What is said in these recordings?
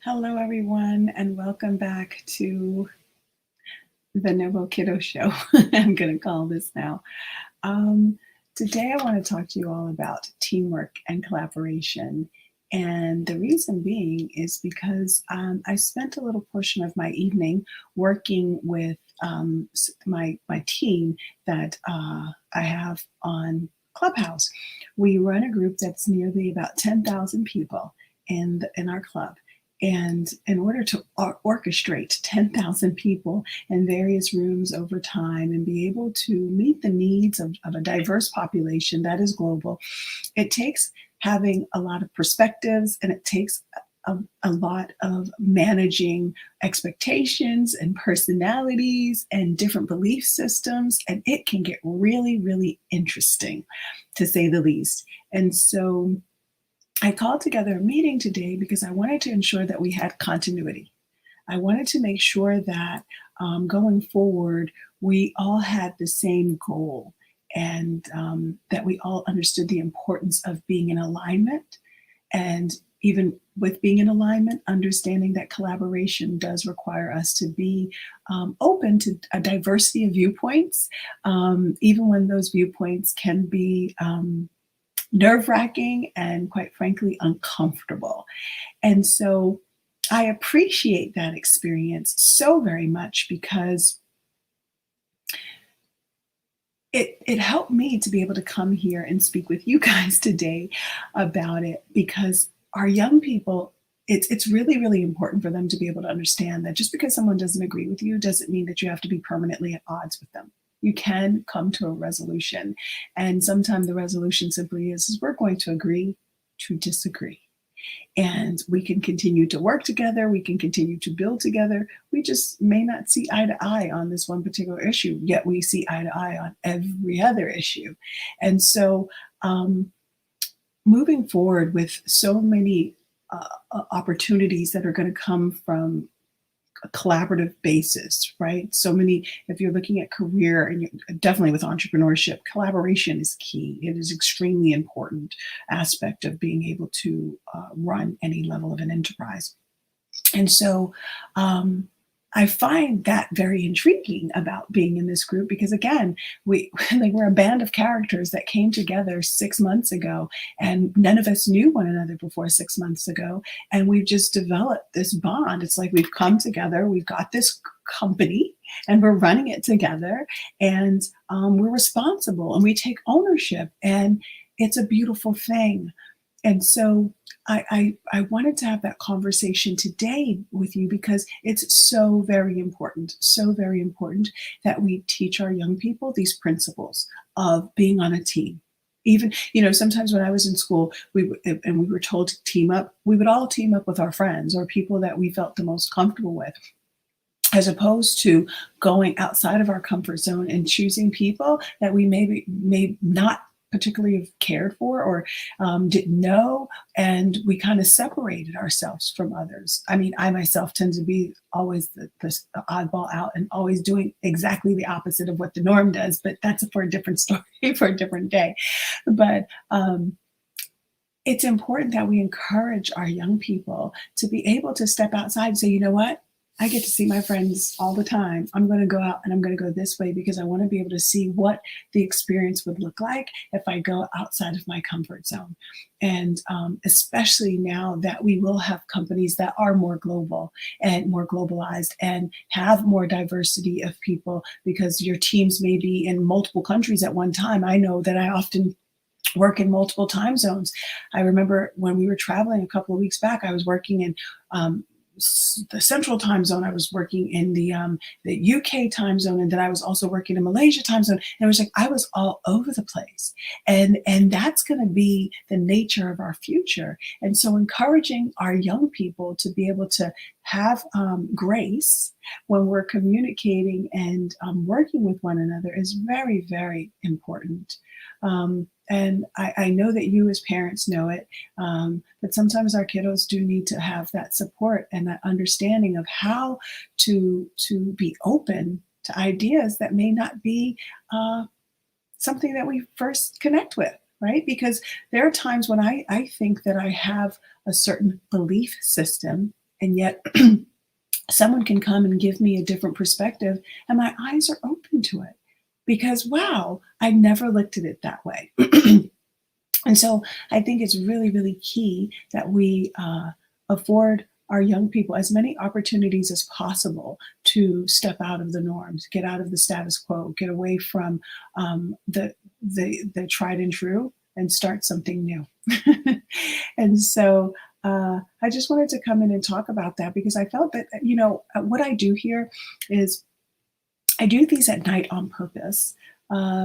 Hello, everyone, and welcome back to the Novo Kiddo Show. I'm going to call this now. Um, Today, I want to talk to you all about teamwork and collaboration. And the reason being is because I spent a little portion of my evening working with my team that I have on Clubhouse. We run a group that's nearly about 10,000 people in our club. And in order to orchestrate 10,000 people in various rooms over time and be able to meet the needs of a diverse population that is global, it takes having a lot of perspectives, and it takes a lot of managing expectations and personalities and different belief systems. And it can get really, really interesting, to say the least. And so I called together a meeting today because I wanted to ensure that we had continuity. I wanted to make sure that going forward, we all had the same goal, and that we all understood the importance of being in alignment. And even with being in alignment, understanding that collaboration does require us to be open to a diversity of viewpoints, even when those viewpoints can be nerve-wracking and, quite frankly, uncomfortable. And so I appreciate that experience so very much because it helped me to be able to come here and speak with you guys today about it, because our young people, it's really, really important for them to be able to understand that just because someone doesn't agree with you doesn't mean that you have to be permanently at odds with them. You can come to a resolution. And sometimes the resolution simply is we're going to agree to disagree. And we can continue to work together. We can continue to build together. We just may not see eye to eye on this one particular issue, yet we see eye to eye on every other issue. And so moving forward with so many opportunities that are going to come from a collaborative basis, right? So many, if you're looking at career, and definitely with entrepreneurship, collaboration is key. It is extremely important aspect of being able to run any level of an enterprise. And so I find that very intriguing about being in this group, because again, we're a band of characters that came together 6 months ago, and none of us knew one another before 6 months ago, and we've just developed this bond. It's like we've come together, we've got this company, and we're running it together, and we're responsible, and we take ownership, and it's a beautiful thing. And so I wanted to have that conversation today with you because it's so very important that we teach our young people these principles of being on a team. Even, sometimes when I was in school, we were told to team up, we would all team up with our friends or people that we felt the most comfortable with, as opposed to going outside of our comfort zone and choosing people that we may not particularly have cared for or didn't know, and we kind of separated ourselves from others. I mean, I myself tend to be always the oddball out and always doing exactly the opposite of what the norm does, but that's for a different story for a different day. But it's important that we encourage our young people to be able to step outside and say, you know what? I get to see my friends all the time. I'm going to go out and I'm going to go this way because I want to be able to see what the experience would look like if I go outside of my comfort zone. And especially now that we will have companies that are more global and more globalized and have more diversity of people, because your teams may be in multiple countries at one time. I know that I often work in multiple time zones. I remember when we were traveling a couple of weeks back, I was working in the central time zone. I was working in the UK time zone, and then I was also working in Malaysia time zone. And it was like I was all over the place, and that's going to be the nature of our future. And so, encouraging our young people to be able to have grace when we're communicating and working with one another is very, very important. And I know that you as parents know it, but sometimes our kiddos do need to have that support and that understanding of how to be open to ideas that may not be something that we first connect with, right? Because there are times when I think that I have a certain belief system And yet someone can come and give me a different perspective, and my eyes are open to it because, wow, I never looked at it that way. And so I think it's really, really key that we afford our young people as many opportunities as possible to step out of the norms, get out of the status quo, get away from the tried and true, and start something new. And so I just wanted to come in and talk about that because I felt that, what I do here is I do these at night on purpose.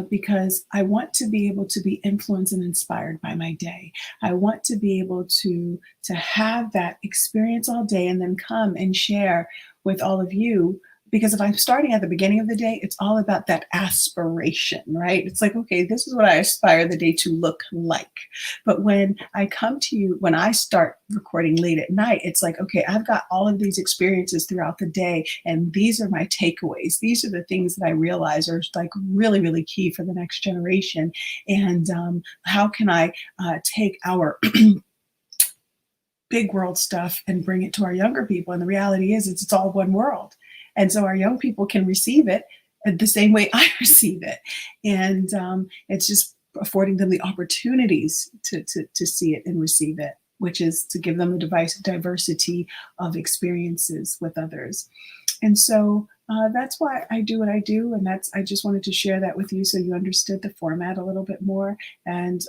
Because I want to be able to be influenced and inspired by my day. I want to be able to have that experience all day and then come and share with all of you. Because if I'm starting at the beginning of the day, it's all about that aspiration, right? It's like, okay, this is what I aspire the day to look like. But when I come to you, when I start recording late at night, it's like, okay, I've got all of these experiences throughout the day, and these are my takeaways. These are the things that I realize are like really, really key for the next generation. And how can I take our big world stuff and bring it to our younger people? And the reality is, it's all one world. And so our young people can receive it the same way I receive it. And it's just affording them the opportunities to see it and receive it, which is to give them a diversity of experiences with others. And so that's why I do what I do. And I just wanted to share that with you so you understood the format a little bit more. And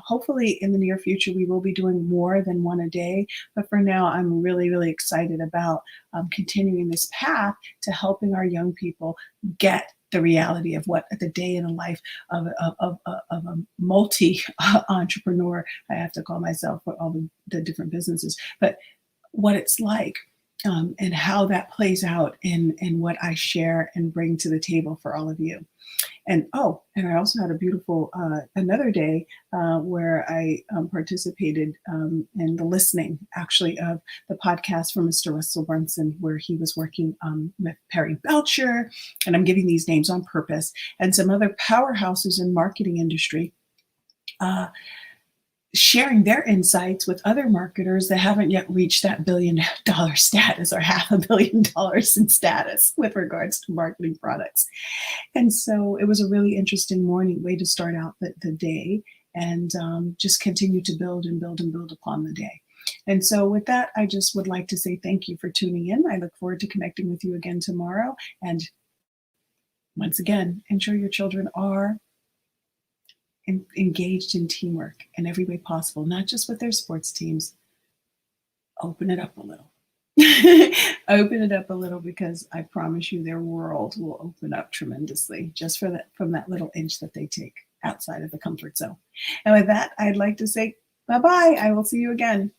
hopefully in the near future, we will be doing more than one a day. But for now, I'm really, really excited about continuing this path to helping our young people get the reality of what the day in the life of a multi entrepreneur, I have to call myself, for all the different businesses, but what it's like. And how that plays out in what I share and bring to the table for all of you. And I also had a beautiful another day where I participated in the listening, actually, of the podcast from Mr. Russell Brunson, where he was working with Perry Belcher, and I'm giving these names on purpose, and some other powerhouses in marketing industry. Sharing their insights with other marketers that haven't yet reached that $1 billion status or $500 million in status with regards to marketing products. And so it was a really interesting morning way to start out the day and just continue to build and build and build upon the day. And so with that, I just would like to say thank you for tuning in. I look forward to connecting with you again tomorrow. And once again, ensure your children are engaged in teamwork in every way possible, not just with their sports teams. Open it up a little. Open it up a little, because I promise you their world will open up tremendously just from that little inch that they take outside of the comfort zone. And with that, I'd like to say bye-bye. I will see you again.